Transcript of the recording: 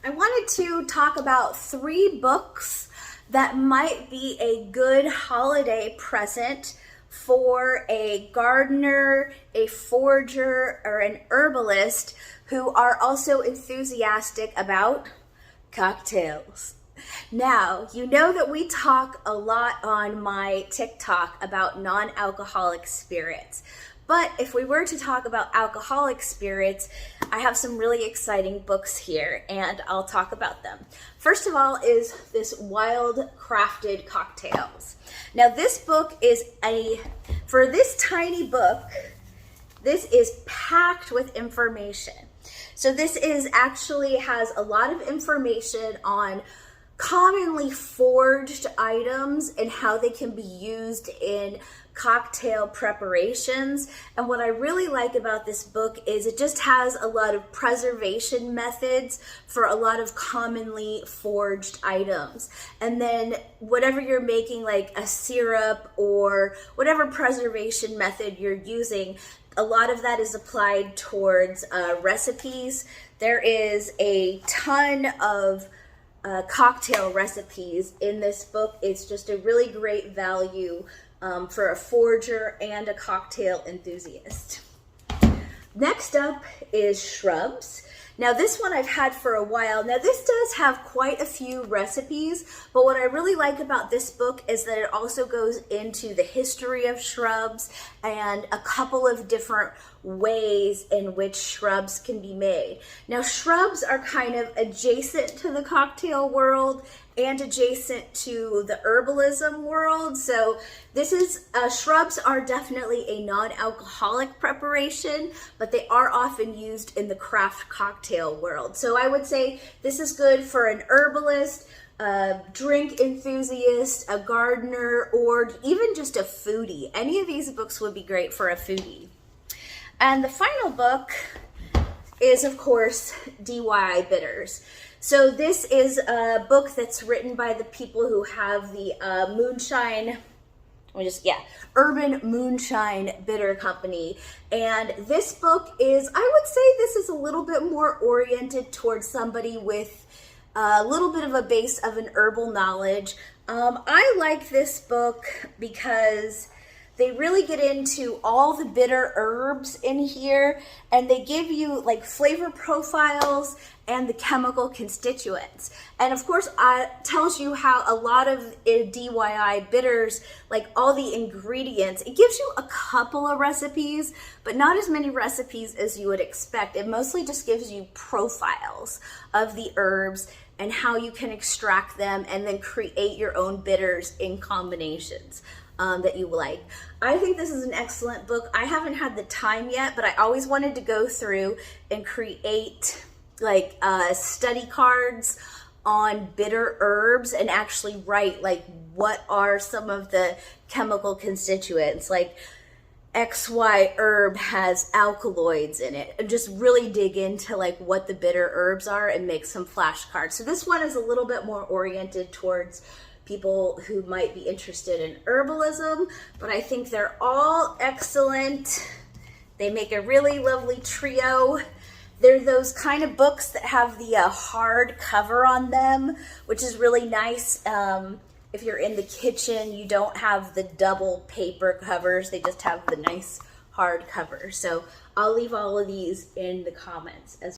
I wanted to talk about 3 books that might be a good holiday present for a gardener, a forager, or an herbalist who are also enthusiastic about cocktails. Now, you know that we talk a lot on my TikTok about non-alcoholic spirits. But if we were to talk about alcoholic spirits, I have some really exciting books here and I'll talk about them. First of all is this Wild Crafted Cocktails. Now this book is for this tiny book, this is packed with information. So this is actually has a lot of information on commonly foraged items and how they can be used in cocktail preparations. And what I really like about this book is it just has a lot of preservation methods for a lot of commonly foraged items. And then whatever you're making, like a syrup or whatever preservation method you're using, a lot of that is applied towards recipes. There is a ton of cocktail recipes in this book. It's just a really great value for a forager and a cocktail enthusiast. Next up is Shrubs. Now this one I've had for a while. Now this does have quite a few recipes, but what I really like about this book is that it also goes into the history of shrubs and a couple of different ways in which shrubs can be made. Now shrubs are kind of adjacent to the cocktail world and adjacent to the herbalism world. So this is, shrubs are definitely a non-alcoholic preparation, but they are often used in the craft cocktail world. So I would say this is good for an herbalist, a drink enthusiast, a gardener, or even just a foodie. Any of these books would be great for a foodie. And the final book is, of course, DIY Bitters. So this is a book that's written by the people who have the Urban Moonshine Bitter Company. And this book is, I would say this is a little bit more oriented towards somebody with a little bit of a base of an herbal knowledge. I like this book because they really get into all the bitter herbs in here, and they give you like flavor profiles and the chemical constituents. And of course, it tells you how a lot of DIY bitters, like all the ingredients, it gives you a couple of recipes, but not as many recipes as you would expect. It mostly just gives you profiles of the herbs and how you can extract them and then create your own bitters in combinations that you like. I think this is an excellent book. I haven't had the time yet, but I always wanted to go through and create like study cards on bitter herbs and actually write like what are some of the chemical constituents, like XY herb has alkaloids in it, and just really dig into like what the bitter herbs are and make some flashcards. So this one is a little bit more oriented towards people who might be interested in herbalism, but I think they're all excellent. They make a really lovely trio. They're those kind of books that have the hard cover on them, which is really nice. If you're in the kitchen, you don't have the double paper covers. They just have the nice hard cover. So I'll leave all of these in the comments as